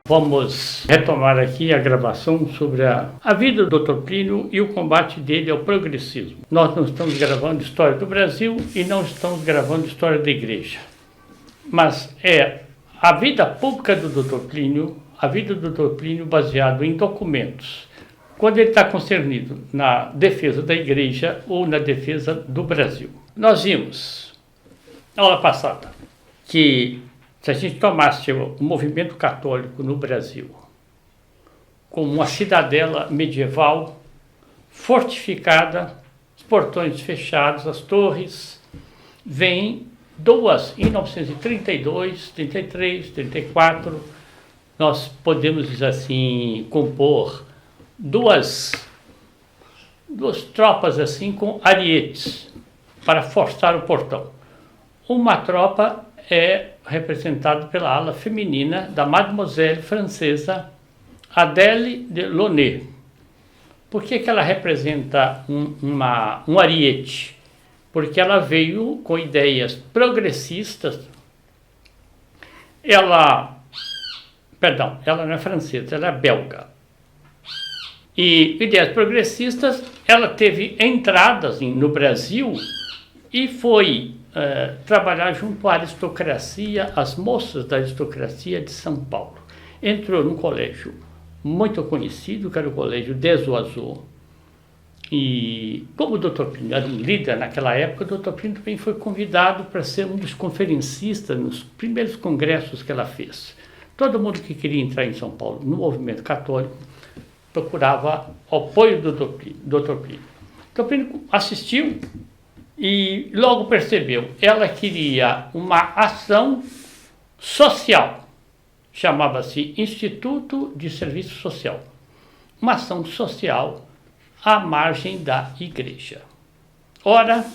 Vamos retomar aqui a gravação sobre a vida do Dr. Plínio e o combate dele ao progressismo. Nós não estamos gravando história do Brasil e não estamos gravando história da igreja. Mas é a vida pública do Dr. Plínio, a vida do Dr. Plínio baseado em documentos. Quando ele está concernido na defesa da igreja ou na defesa do Brasil. Nós vimos, na aula passada, que se a gente tomasse o movimento católico no Brasil como uma cidadela medieval, fortificada, os portões fechados, as torres, vêm duas, em 1932, 33, 34, nós podemos dizer assim, compor duas tropas assim com arietes para forçar o portão. Uma tropa é representada pela ala feminina da mademoiselle francesa Adèle de Launay. Por que ela representa um ariete? Porque ela veio com ideias progressistas. Ela não é francesa, ela é belga. E ideias progressistas, ela teve entradas no Brasil e foi trabalhar junto à aristocracia, as moças da aristocracia de São Paulo. Entrou num colégio muito conhecido, que era o Colégio Dessoiseaux. E como o Dr. Plínio era um líder naquela época, o Dr. Plínio também foi convidado para ser um dos conferencistas nos primeiros congressos que ela fez. Todo mundo que queria entrar em São Paulo no movimento católico procurava o apoio do Dr. Plínio. O Dr. Plínio assistiu e logo percebeu, ela queria uma ação social, chamava-se Instituto de Serviço Social, uma ação social à margem da igreja. Ora,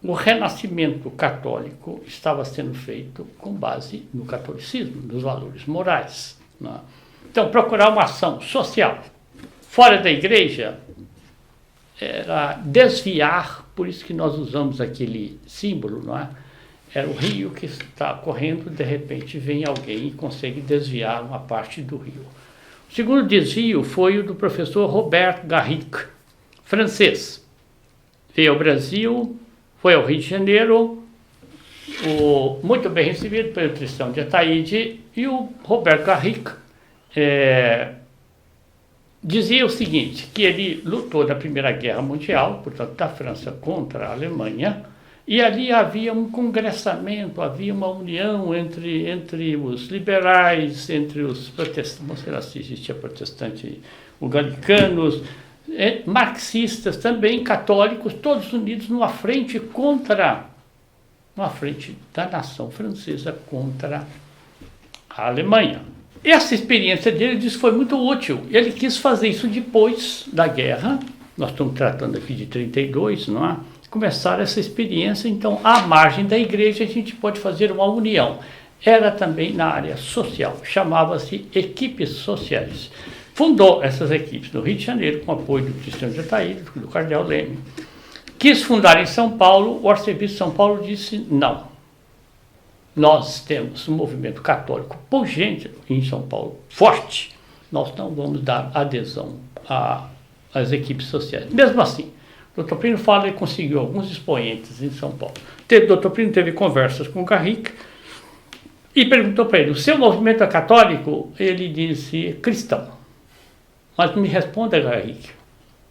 o renascimento católico estava sendo feito com base no catolicismo, nos valores morais, não é? Então, procurar uma ação social fora da igreja era desviar, por isso que nós usamos aquele símbolo, não é? Era o rio que está correndo, de repente vem alguém e consegue desviar uma parte do rio. O segundo desvio foi o do professor Robert Garrick, francês. Veio ao Brasil, foi ao Rio de Janeiro, muito bem recebido pelo Tristão de Ataíde, e o Robert Garrick dizia o seguinte, que ele lutou na Primeira Guerra Mundial, portanto, da França contra a Alemanha, e ali havia um congressamento, havia uma união entre os liberais, entre os protestantes, não sei lá se existia protestante, os gallicanos, marxistas também, católicos, todos unidos numa frente da nação francesa contra a Alemanha. Essa experiência dele, disse que foi muito útil. Ele quis fazer isso depois da guerra, nós estamos tratando aqui de 32, não é? Começar essa experiência, então, à margem da igreja, a gente pode fazer uma união. Era também na área social, chamava-se equipes sociais. Fundou essas equipes no Rio de Janeiro, com apoio do Tristão de Ataíde, do Cardeal Leme. Quis fundar em São Paulo, o arcebispo de São Paulo disse não. Nós temos um movimento católico pungente em São Paulo, forte. Nós não vamos dar adesão às equipes sociais. Mesmo assim, o Dr. Plínio fala que ele conseguiu alguns expoentes em São Paulo. O Dr. Plínio teve conversas com o Garrick e perguntou para ele, o seu movimento é católico? Ele disse, cristão. Mas me responda, Garrick,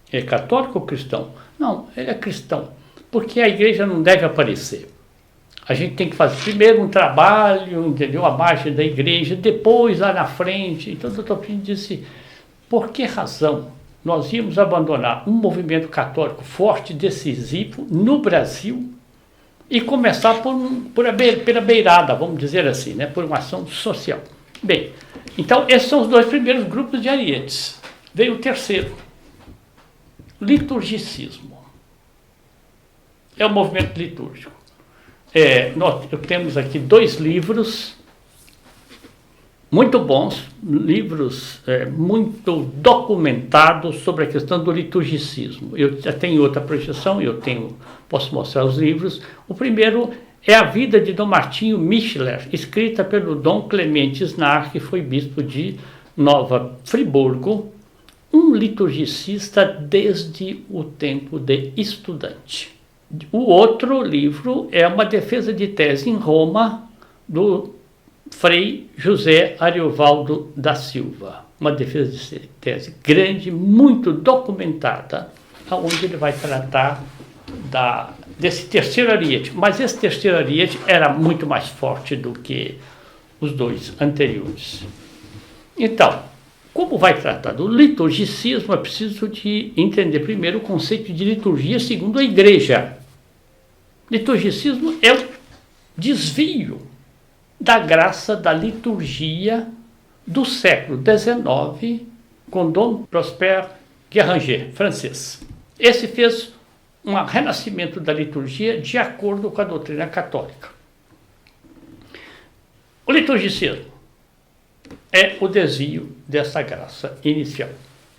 é católico ou cristão? Não, ele é cristão, porque a igreja não deve aparecer. A gente tem que fazer primeiro um trabalho, entendeu? À margem da igreja, depois lá na frente. Então o Dr. Plínio disse, por que razão nós íamos abandonar um movimento católico forte, decisivo, no Brasil, e começar pela beirada, vamos dizer assim, né? Por uma ação social. Bem, então esses são os dois primeiros grupos de arietes. Veio o terceiro, liturgicismo. É o movimento litúrgico. Nós temos aqui dois livros muito bons, livros muito documentados sobre a questão do liturgicismo. Eu já tenho outra projeção, posso mostrar os livros. O primeiro é a vida de Dom Martinho Micheler, escrita pelo Dom Clemente Snar, que foi bispo de Nova Friburgo, um liturgicista desde o tempo de estudante. O outro livro é uma defesa de tese em Roma, do Frei José Ariovaldo da Silva. Uma defesa de tese grande, muito documentada, onde ele vai tratar desse terceiro ariete. Mas esse terceiro ariete era muito mais forte do que os dois anteriores. Então, como vai tratar do liturgicismo, é preciso de entender primeiro o conceito de liturgia segundo a Igreja. Liturgicismo é o desvio da graça da liturgia do século XIX com Dom Prosper Guéranger, francês. Esse fez um renascimento da liturgia de acordo com a doutrina católica. O liturgicismo é o desvio dessa graça inicial.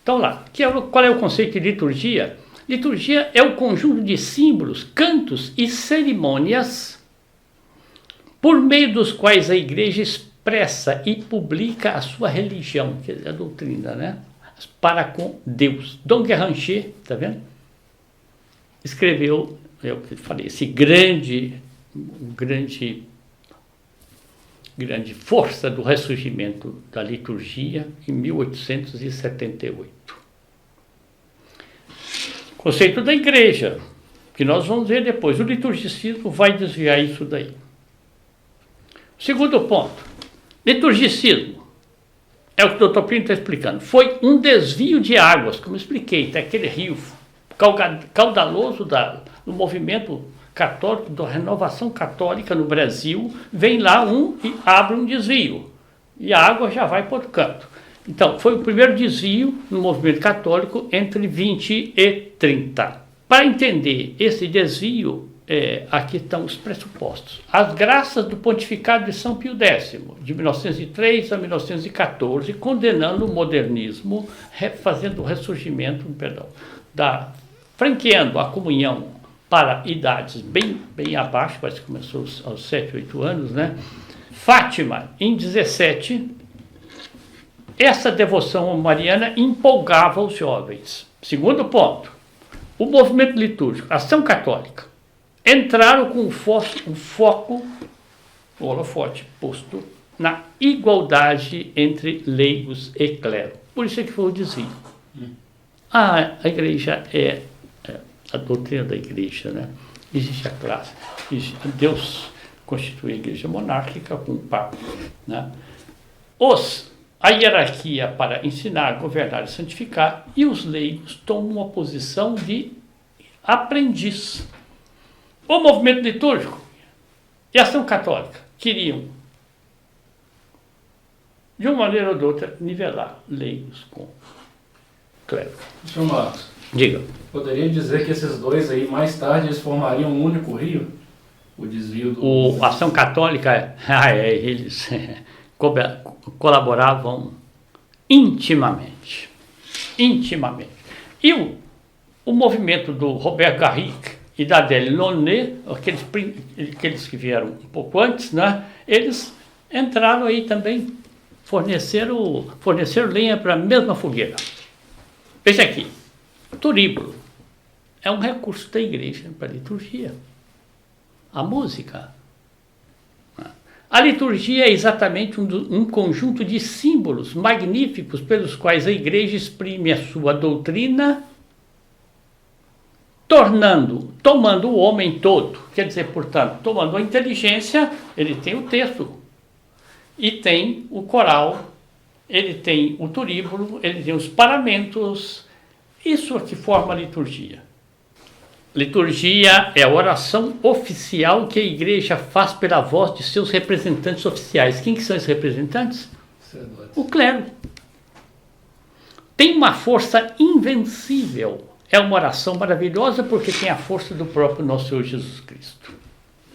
Então lá, qual é o conceito de liturgia? Liturgia é o conjunto de símbolos, cantos e cerimônias por meio dos quais a Igreja expressa e publica a sua religião, quer dizer, a doutrina, né? Para com Deus. Dom Guéranger, está vendo? Escreveu, eu falei, esse grande força do ressurgimento da liturgia em 1878. Conceito da Igreja, que nós vamos ver depois. O liturgicismo vai desviar isso daí. Segundo ponto, liturgicismo, é o que o Dr. Plínio está explicando, foi um desvio de águas, como eu expliquei, tem aquele rio caudaloso do movimento católico, da renovação católica no Brasil, vem lá e abre um desvio, e a água já vai para outro canto. Então, foi o primeiro desvio no movimento católico entre 20 e 30. Para entender esse desvio, aqui estão os pressupostos. As graças do pontificado de São Pio X, de 1903 a 1914, condenando o modernismo, fazendo o ressurgimento, franqueando a comunhão para idades bem abaixo, parece que começou aos 7, 8 anos, né? Fátima, em 17, essa devoção mariana empolgava os jovens. Segundo ponto, o movimento litúrgico, a ação católica, entraram com um foco, o holofote posto na igualdade entre leigos e clero. Por isso é que foi o desvio. A igreja a doutrina da igreja, né? Existe a classe. Deus constitui a igreja monárquica com o Papa, né? A hierarquia para ensinar, governar e santificar, e os leigos tomam uma posição de aprendiz. O movimento litúrgico e a ação católica queriam, de uma maneira ou de outra, nivelar leigos com clero. Senhor Marcos, diga. Poderia dizer que esses dois aí, mais tarde, eles formariam um único rio? O desvio do... A ação católica, eles colaboravam intimamente. E o movimento do Robert Garrigue e da Adèle Launay, aqueles que vieram um pouco antes, né? Eles entraram aí também, forneceram lenha para a mesma fogueira. Esse aqui, turíbulo, é um recurso da igreja para a liturgia. A música. A liturgia é exatamente um conjunto de símbolos magníficos pelos quais a igreja exprime a sua doutrina, tomando o homem todo, quer dizer, portanto, tomando a inteligência, ele tem o texto, e tem o coral, ele tem o turíbulo, ele tem os paramentos, isso é que forma a liturgia. Liturgia é a oração oficial que a igreja faz pela voz de seus representantes oficiais. Quem que são esses representantes? O clero. Tem uma força invencível. É uma oração maravilhosa porque tem a força do próprio nosso Senhor Jesus Cristo.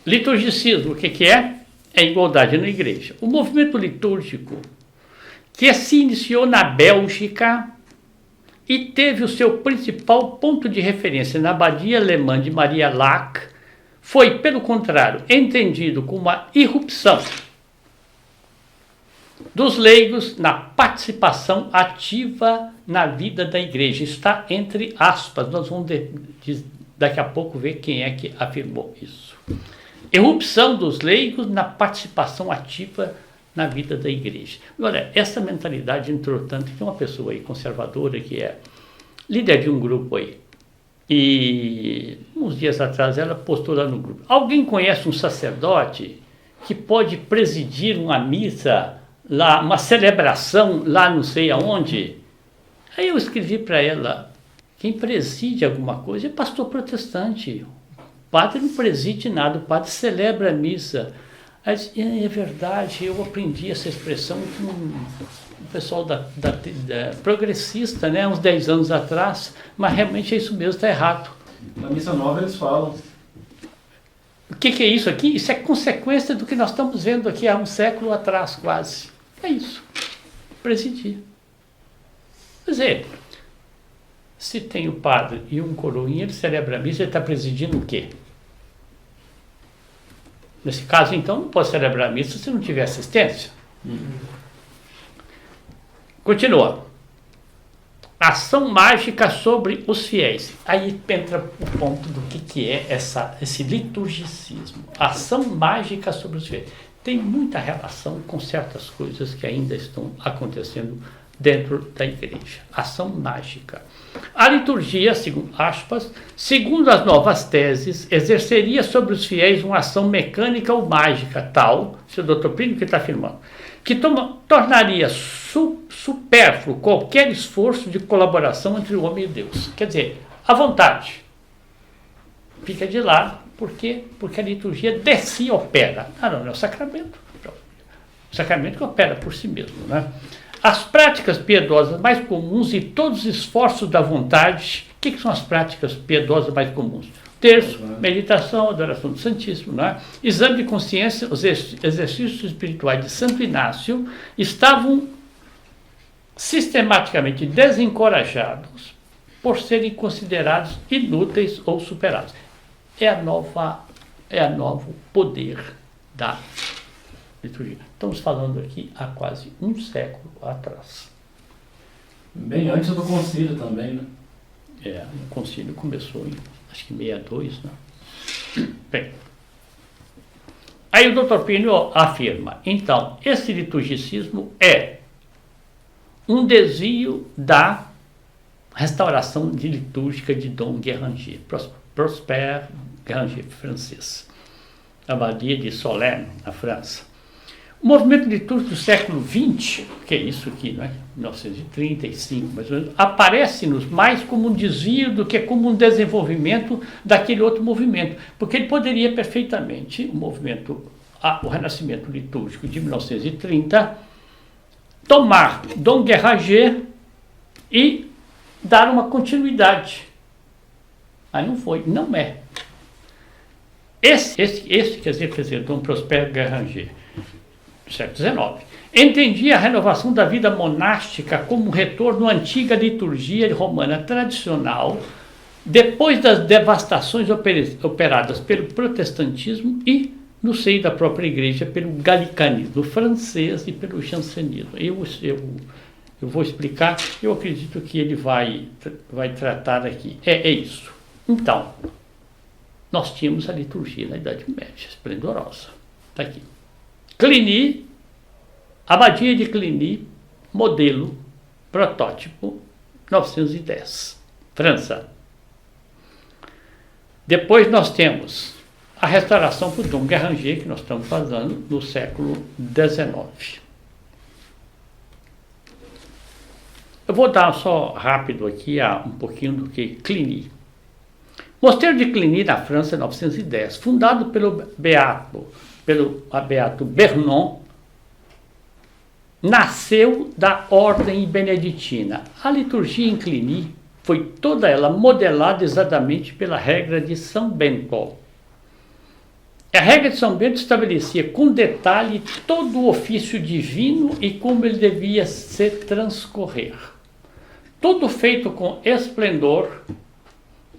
Liturgicismo, o que é? É igualdade na igreja. O movimento litúrgico, que se iniciou na Bélgica e teve o seu principal ponto de referência na abadia alemã de Maria Laach, foi, pelo contrário, entendido como uma irrupção dos leigos na participação ativa na vida da igreja. Está entre aspas, nós vamos daqui a pouco ver quem é que afirmou isso. Irrupção dos leigos na participação ativa na vida da igreja. Olha, essa mentalidade entrou tanto que uma pessoa aí conservadora, que é líder de um grupo aí, e uns dias atrás ela postou lá no grupo: alguém conhece um sacerdote que pode presidir uma missa lá, uma celebração lá não sei aonde? Aí eu escrevi para ela: quem preside alguma coisa é pastor protestante. O padre não preside nada, o padre celebra a missa. Aí disse: é verdade, eu aprendi essa expressão com o pessoal da progressista, né, uns 10 anos atrás, mas realmente é isso mesmo, está errado. Na missa nova eles falam. O que é isso aqui? Isso é consequência do que nós estamos vendo aqui há um século atrás, quase. É isso, presidir. Quer dizer, se tem o padre e um coroinha, ele celebra a missa, ele está presidindo o quê? Nesse caso, então, não pode celebrar a missa se não tiver assistência. Continua. Ação mágica sobre os fiéis. Aí entra o ponto do que é esse liturgicismo. Ação mágica sobre os fiéis. Tem muita relação com certas coisas que ainda estão acontecendo dentro da igreja. Ação mágica. A liturgia, segundo aspas, segundo as novas teses, exerceria sobre os fiéis uma ação mecânica ou mágica tal, se o Dr. Plínio que está afirmando, que tornaria supérfluo qualquer esforço de colaboração entre o homem e Deus. Quer dizer, a vontade fica de lado. Por quê? Porque a liturgia de si opera. Não é o sacramento. O sacramento que opera por si mesmo, né? As práticas piedosas mais comuns e todos os esforços da vontade. O que são as práticas piedosas mais comuns? Terço, meditação, adoração do Santíssimo, né? Exame de consciência, os exercícios espirituais de Santo Inácio estavam sistematicamente desencorajados por serem considerados inúteis ou superados. É o novo poder da liturgia. Estamos falando aqui há quase um século atrás. Bem antes do concílio também, né? O concílio começou em, acho que 62, né? Bem, aí o Dr. Plínio afirma: então, esse liturgicismo é um desvio da restauração litúrgica de Dom Guéranger, Prosper Guéranger, francês, abadia de Solesmes, na França. O movimento litúrgico do século XX, que é isso aqui, não é? 1935, mais ou menos, aparece-nos mais como um desvio do que como um desenvolvimento daquele outro movimento, porque ele poderia perfeitamente, o Renascimento litúrgico de 1930, tomar Dom Guéranger e dar uma continuidade. Mas não foi, não é. Esse que representou Dom Prosper Guéranger, do século XIX, entendia a renovação da vida monástica como um retorno à antiga liturgia romana tradicional, depois das devastações operadas pelo protestantismo e, no seio da própria igreja, pelo galicanismo francês e pelo jansenismo. Eu vou explicar, eu acredito que ele vai tratar aqui. É isso. Então, nós tínhamos a liturgia na Idade Média, esplendorosa. Está aqui. Cluny, Abadia de Cluny, modelo, protótipo, 1910, França. Depois nós temos a restauração por Dom Guéranger, que nós estamos falando, no século XIX. Eu vou dar só rápido aqui um pouquinho do que Cluny. Mosteiro de Cluny, na França, 1910, fundado pelo Beato Bernon, nasceu da ordem beneditina. A liturgia em Cluny foi toda ela modelada exatamente pela regra de São Bento. A regra de São Bento estabelecia com detalhe todo o ofício divino e como ele devia se transcorrer. Tudo feito com esplendor,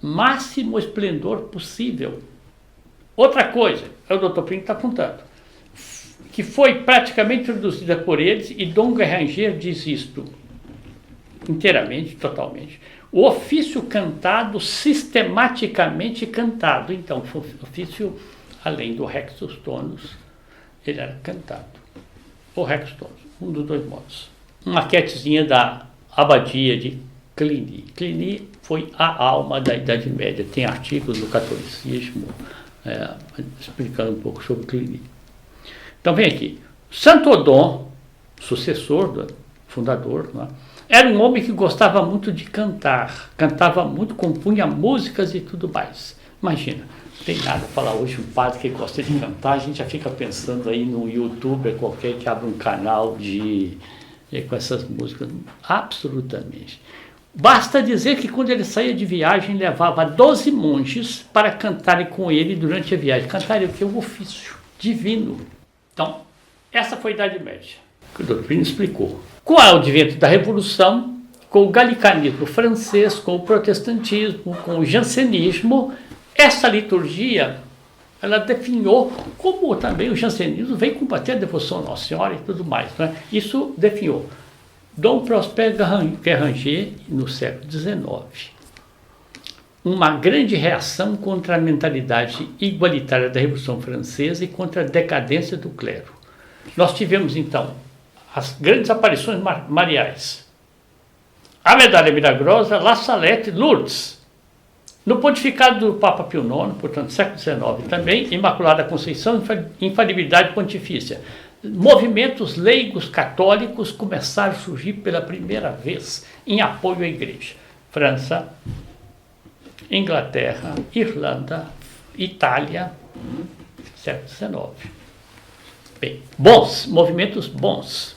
máximo esplendor possível. Outra coisa, o Dr. Plínio está apontando, que foi praticamente produzida por eles, e Dom Guéranger diz isto inteiramente, totalmente. O ofício cantado, sistematicamente cantado. Então, o ofício, além do Rexus Tonus, ele era cantado. O Rexus Tonus, um dos dois modos. Uma maquetezinha da abadia de Cluny. Cluny foi a alma da Idade Média. Tem artigos do catolicismo explicando um pouco sobre Cluny. Então, vem aqui. Santo Odon, sucessor do fundador, não é? Era um homem que gostava muito de cantar, cantava muito, compunha músicas e tudo mais. Imagina, não tem nada a falar hoje um padre que gosta de cantar, a gente já fica pensando aí no youtuber qualquer que abre um canal com essas músicas. Absolutamente. Basta dizer que quando ele saía de viagem, levava 12 monges para cantarem com ele durante a viagem. Cantarem o que? O ofício divino. Então, essa foi a Idade Média, que o Dr. Plínio explicou. Com o advento da Revolução, com o galicanismo francês, com o protestantismo, com o jansenismo, essa liturgia, ela definhou, como também o jansenismo veio combater a devoção à Nossa Senhora e tudo mais, né? Isso definhou. Dom Prosper Guéranger, no século XIX, uma grande reação contra a mentalidade igualitária da Revolução Francesa e contra a decadência do clero. Nós tivemos, então, as grandes aparições mariais. A Medalha Milagrosa, La Salette, Lourdes. No pontificado do Papa Pio IX, portanto, século XIX também, Imaculada Conceição, infalibilidade pontifícia. Movimentos leigos católicos começaram a surgir pela primeira vez em apoio à Igreja. França, Inglaterra, Irlanda, Itália, século XIX. Bem, bons, movimentos bons.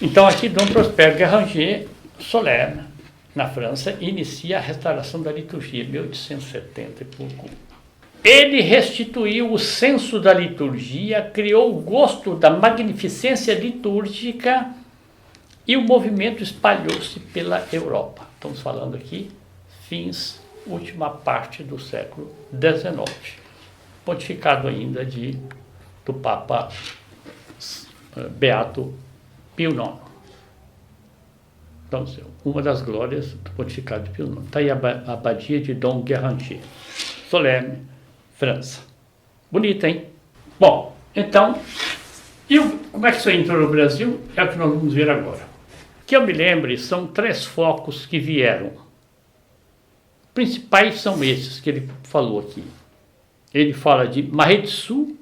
Então aqui Dom Prosper Guéranger, Solesmes, na França, inicia a restauração da liturgia, 1870 e pouco. Ele restituiu o senso da liturgia, criou o gosto da magnificência litúrgica e o movimento espalhou-se pela Europa. Estamos falando aqui, última parte do século XIX. Pontificado ainda do Papa Beato Pio IX. Então, uma das glórias do pontificado de Pio IX. Está aí a abadia de Dom Guéranger, Solesmes, França. Bonita, hein? Bom, então, como é que isso entrou no Brasil? É o que nós vamos ver agora. Que eu me lembre, são 3 focos que vieram. Principais são esses que ele falou aqui. Ele fala de Maretsu,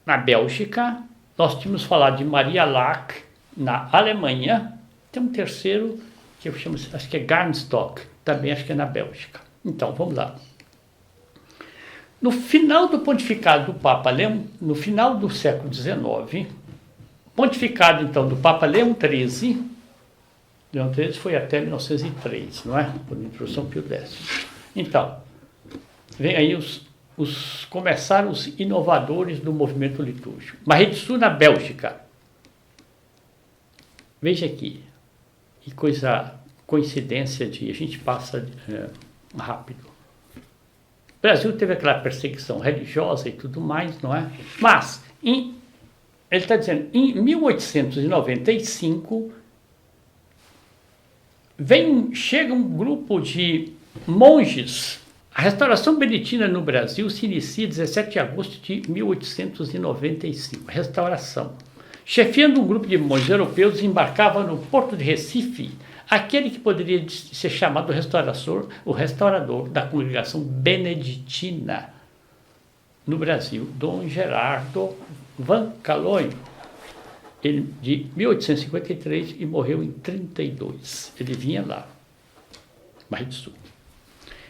na Bélgica. Nós tínhamos falado de Maria Laach, na Alemanha. Tem um terceiro, que eu chamo, acho que é Garnstock, também acho que é na Bélgica. Então, vamos lá. No final do pontificado do Papa Leão, no final do século XIX, pontificado, então, do Papa Leão XIII, Leão XIII foi até 1903, não é? Por introdução Pio X. Então, vem aí começaram os inovadores do movimento litúrgico. Maretsu, na Bélgica. Veja aqui, que coincidência a gente passa rápido. O Brasil teve aquela perseguição religiosa e tudo mais, não é? Mas, ele está dizendo, em 1895, chega um grupo de monges. A restauração beneditina no Brasil se inicia 17 de agosto de 1895. Restauração. Chefiando um grupo de monges europeus, desembarcava no porto de Recife aquele que poderia ser chamado o restaurador da congregação beneditina no Brasil, Dom Gerardo Van Calonho. Ele de 1853 e morreu em 32. Ele vinha lá, Maretsu.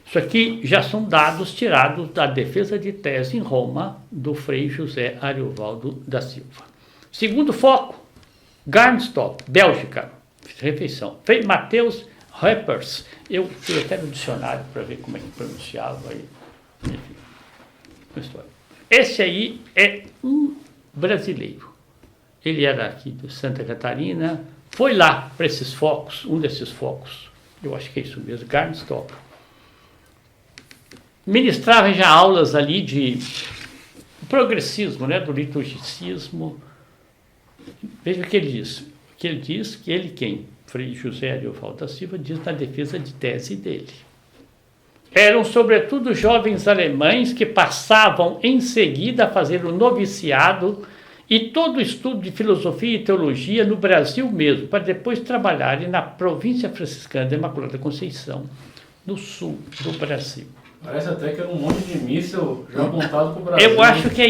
Isso aqui já são dados tirados da defesa de tese em Roma do Frei José Ariovaldo da Silva. Segundo foco, Garnstock, Bélgica, refeição. Frei Mateus Reppers, eu fui até no dicionário para ver como é que pronunciava. Enfim, esse aí é um brasileiro. Ele era aqui de Santa Catarina, foi lá para esses focos, um desses focos, eu acho que é isso mesmo, Garnstock. ministrava já aulas ali de progressismo, né, do liturgicismo. Veja o que ele diz. Quem? Frei José Ariovaldo da Silva diz na defesa de tese dele. Eram, sobretudo, jovens alemães que passavam em seguida a fazer o noviciado e todo o estudo de filosofia e teologia no Brasil mesmo, para depois trabalharem na província franciscana da Imaculada Conceição, no sul do Brasil. Parece até que era um monte de míssil já apontado para o Brasil. Eu acho que é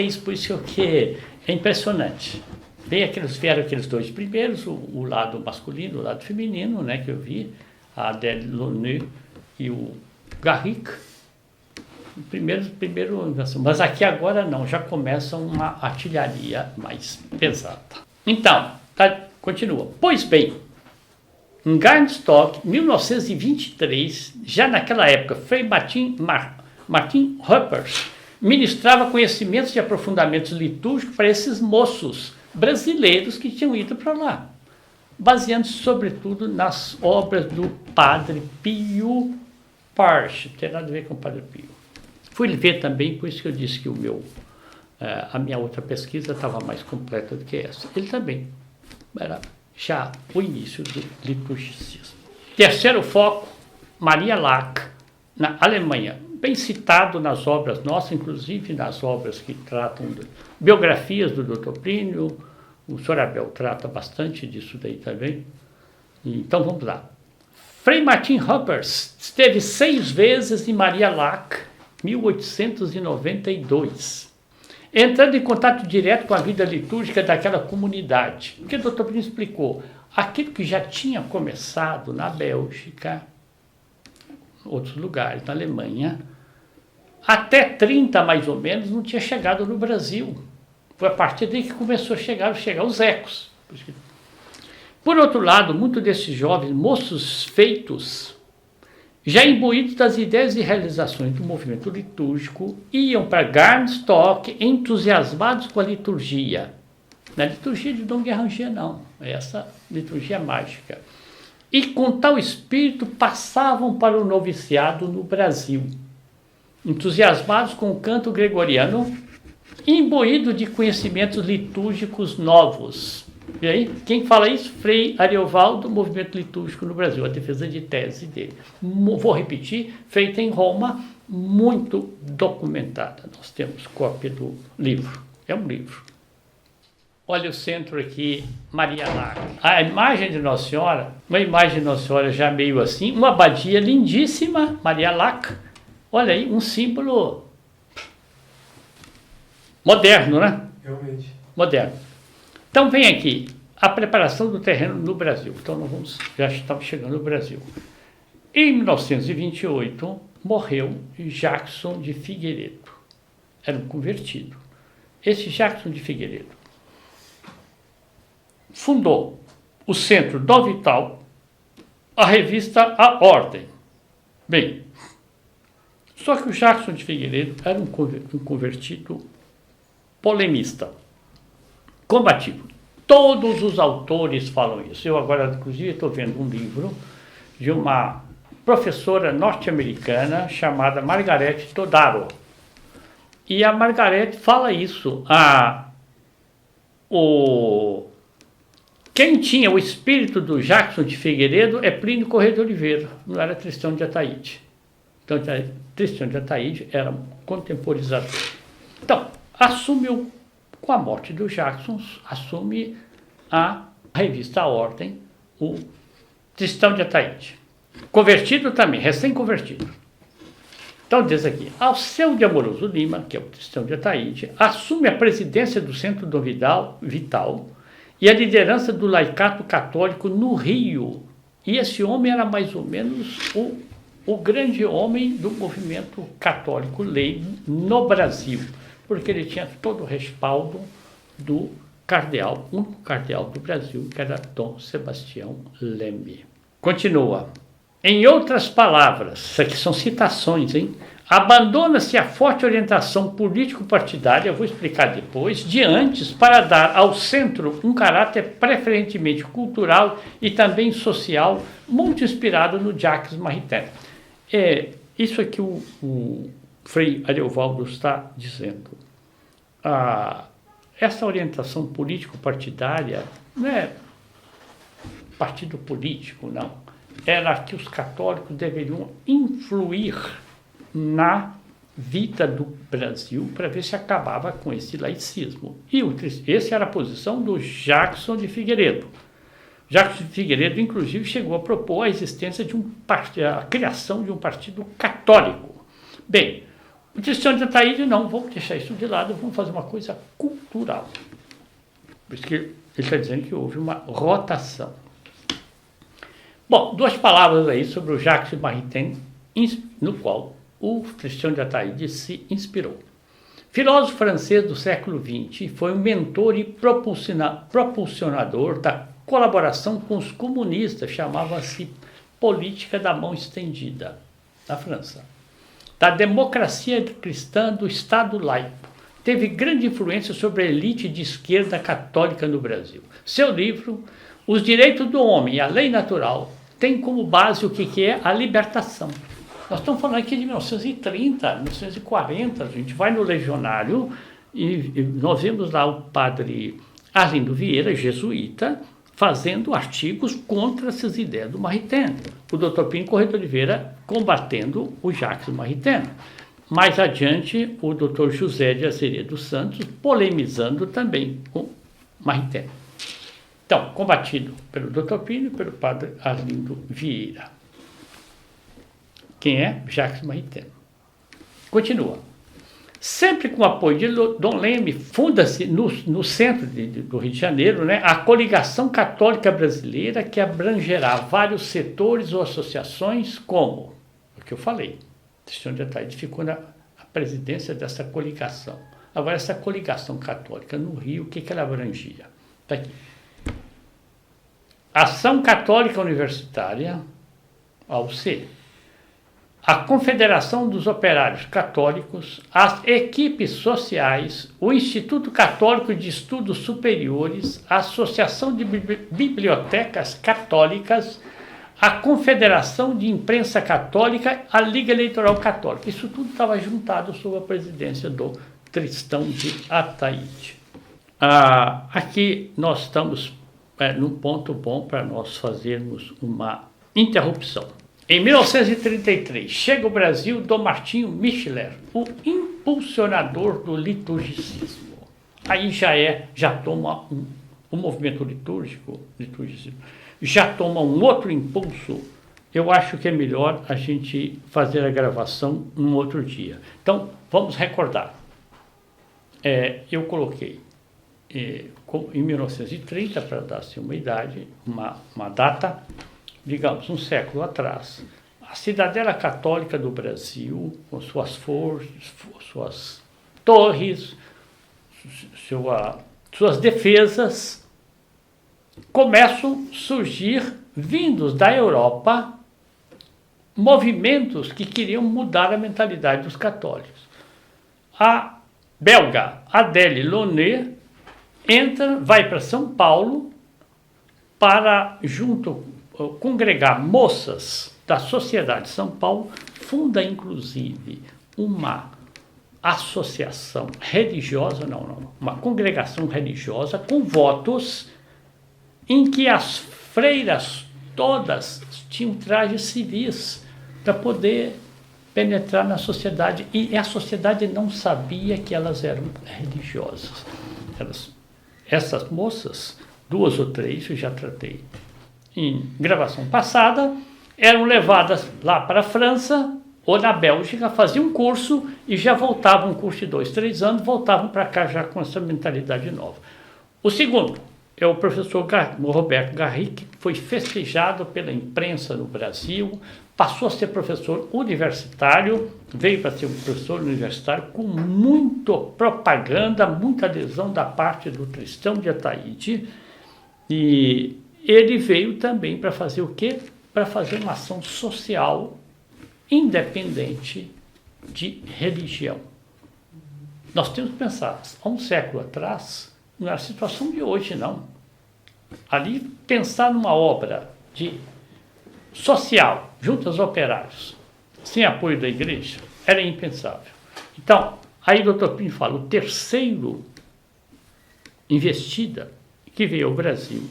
isso, por isso que é impressionante. Vieram aqueles dois primeiros, o lado masculino, o lado feminino, né, que eu vi, a Adèle Launay e o Garrick. Primeiro, mas aqui agora não, já começa uma artilharia mais pesada. Então, continua. Pois bem, em Garnstock, 1923, já naquela época, Frei Martin Ruppers ministrava conhecimentos de aprofundamentos litúrgicos para esses moços brasileiros que tinham ido para lá, baseando-se sobretudo nas obras do Padre Pio Parche, não tem nada a ver com o Padre Pio. Fui ver também, por isso que eu disse que a minha outra pesquisa estava mais completa do que essa. Ele também era já o início do liturgicismo. Terceiro foco, Maria Lack, na Alemanha, bem citado nas obras nossas, inclusive nas obras que tratam de biografias do Dr. Plínio. O Sr. Abel trata bastante disso daí também. Então vamos lá. Frei Martin Ruppers esteve 6 vezes em Maria Lack, 1892, entrando em contato direto com a vida litúrgica daquela comunidade. Porque o Dr. Plínio explicou, aquilo que já tinha começado na Bélgica, outros lugares, na Alemanha, até 30 mais ou menos não tinha chegado no Brasil. Foi a partir daí que começou a chegar os ecos. Por outro lado, muitos desses jovens moços feitos, já imbuídos das ideias e realizações do movimento litúrgico, iam para Garnstock entusiasmados com a liturgia. Não é a liturgia de Dom Guéranger, não. É essa liturgia mágica. E com tal espírito passavam para o noviciado no Brasil, entusiasmados com o canto gregoriano, imbuído de conhecimentos litúrgicos novos. E aí, quem fala isso? Frei Ariovaldo, movimento litúrgico no Brasil, a defesa de tese dele. Vou repetir, feita em Roma, muito documentada. Nós temos cópia do livro. É um livro. Olha o centro aqui, Maria Lack. A imagem de Nossa Senhora, uma imagem de Nossa Senhora já meio assim, uma abadia lindíssima, Maria Lack. Olha aí, um símbolo moderno, né? Realmente. Moderno. Então vem aqui, a preparação do terreno no Brasil. Então nós já estamos chegando no Brasil. Em 1928, morreu Jackson de Figueiredo. Era um convertido. Esse Jackson de Figueiredo fundou o Centro do Vital, a revista A Ordem. Bem, só que o Jackson de Figueiredo era um convertido polemista, combativo. Todos os autores falam isso. Eu agora, inclusive, estou vendo um livro de uma professora norte-americana chamada Margaret Todaro. E a Margaret fala isso. Quem tinha o espírito do Jackson de Figueiredo é Plínio Corrêa de Oliveira, não era Tristão de Ataíde. Então, Tristão de Ataíde era um contemporizador. Então, assumiu, com a morte do Jackson, assume a revista A Ordem, o Tristão de Ataíde. Convertido também, recém-convertido. Então diz aqui, Alceu de Amoroso Lima, que é o Tristão de Ataíde, assume a presidência do Centro do Vital e a liderança do laicato católico no Rio. E esse homem era mais ou menos o grande homem do movimento católico leigo no Brasil, porque ele tinha todo o respaldo do cardeal, único cardeal do Brasil, que era Dom Sebastião Leme. Continua. Em outras palavras, isso aqui são citações, hein? Abandona-se a forte orientação político-partidária, eu vou explicar depois, de antes, para dar ao centro um caráter preferentemente cultural e também social, muito inspirado no Jacques Maritain. isso é que o Frei Ariovaldo está dizendo. Essa orientação político-partidária não é partido político, não. Era que os católicos deveriam influir na vida do Brasil para ver se acabava com esse laicismo. E essa era a posição do Jackson de Figueiredo. Jackson de Figueiredo, inclusive, chegou a propor a existência de a criação de um partido católico. Bem, o Tristão de Ataíde, não, vamos deixar isso de lado, vamos fazer uma coisa cultural. Por isso que ele está dizendo que houve uma rotação. Bom, 2 palavras aí sobre o Jacques Maritain, no qual o Tristão de Ataíde se inspirou. Filósofo francês do século XX, foi um mentor e propulsionador da colaboração com os comunistas, chamava-se política da mão estendida, na França. Da democracia cristã do Estado laico. Teve grande influência sobre a elite de esquerda católica no Brasil. Seu livro, Os Direitos do Homem e a Lei Natural, tem como base o que é a libertação. Nós estamos falando aqui de 1930, 1940, a gente vai no Legionário e nós vemos lá o padre Arlindo Vieira, jesuíta, fazendo artigos contra essas ideias do Maritain. O Dr. Pinho Correia de Oliveira combatendo o Jacques Maritain. Mais adiante, o Dr. José de Azeredo Santos polemizando também com Maritain. Então, combatido pelo Dr. Pinho e pelo padre Arlindo Vieira. Quem é? Jacques Maritain. Continua. Sempre com o apoio de Dom Leme, funda-se no centro do Rio de Janeiro, né, a Coligação Católica Brasileira, que abrangerá vários setores ou associações, como o que eu falei. Tristão de Ataíde ficou na presidência dessa coligação. Agora, essa coligação católica no Rio, o que ela abrangia? Está aqui. Ação Católica Universitária, AUC. A Confederação dos Operários Católicos, as equipes sociais, o Instituto Católico de Estudos Superiores, a Associação de Bibliotecas Católicas, a Confederação de Imprensa Católica, a Liga Eleitoral Católica. Isso tudo estava juntado sob a presidência do Tristão de Ataíde. Aqui nós estamos num ponto bom para nós fazermos uma interrupção. Em 1933, chega ao Brasil Dom Martinho Micheler, o impulsionador do liturgicismo. Aí já toma o movimento litúrgico, já toma um outro impulso. Eu acho que é melhor a gente fazer a gravação num outro dia. Então, vamos recordar. Eu coloquei em 1930, para dar-se uma idade, uma data, digamos, um século atrás, a cidadela católica do Brasil, com suas forças, suas torres, suas defesas, começam a surgir, vindos da Europa, movimentos que queriam mudar a mentalidade dos católicos. A belga Adèle Launay vai para São Paulo para, congregar moças da Sociedade de São Paulo, funda inclusive uma associação religiosa, uma congregação religiosa com votos em que as freiras todas tinham trajes civis para poder penetrar na sociedade, e a sociedade não sabia que elas eram religiosas. Essas moças, 2 ou 3, eu já tratei em gravação passada, eram levadas lá para a França ou na Bélgica, faziam um curso e já voltavam, um curso de 2, 3 anos, voltavam para cá já com essa mentalidade nova. O segundo é o professor Roberto Garrick, que foi festejado pela imprensa no Brasil, passou a ser professor universitário, veio para ser um professor universitário com muita propaganda, muita adesão da parte do Tristão de Ataíde, e ele veio também para fazer o quê? Para fazer uma ação social independente de religião. Nós temos que pensar, há um século atrás, não era a situação de hoje, não. Ali, pensar numa obra social, junto aos operários, sem apoio da igreja, era impensável. Então, aí o Dr. Plínio fala, o terceiro investida que veio ao Brasil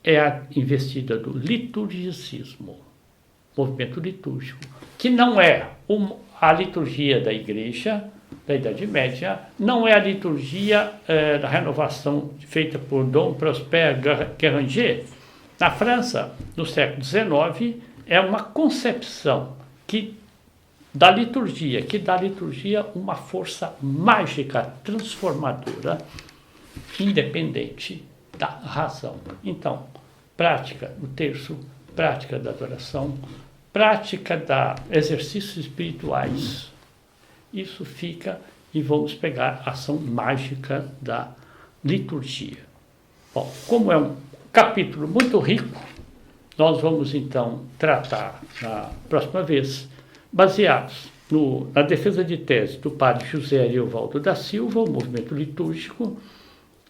é a investida do liturgicismo, movimento litúrgico, que não é a liturgia da igreja da Idade Média, não é a liturgia da renovação feita por Dom Prosper Guéranger. Na França, no século XIX, é uma concepção que dá à liturgia uma força mágica, transformadora, independente da razão. Então, prática do terço, prática da adoração, prática da exercícios espirituais. Isso fica, e vamos pegar a ação mágica da liturgia. Bom, como é um capítulo muito rico, nós vamos então tratar na próxima vez, baseados na defesa de tese do padre José Ariovaldo da Silva, o movimento litúrgico,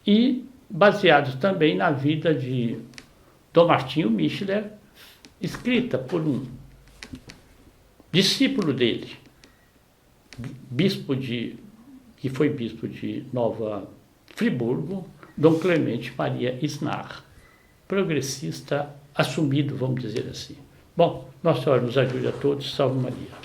e baseados também na vida de Dom Martinho Micheler, escrita por um discípulo dele, que foi bispo de Nova Friburgo, Dom Clemente Maria Isnar, progressista assumido, vamos dizer assim. Bom, Nossa Senhora nos ajude a todos, salve Maria.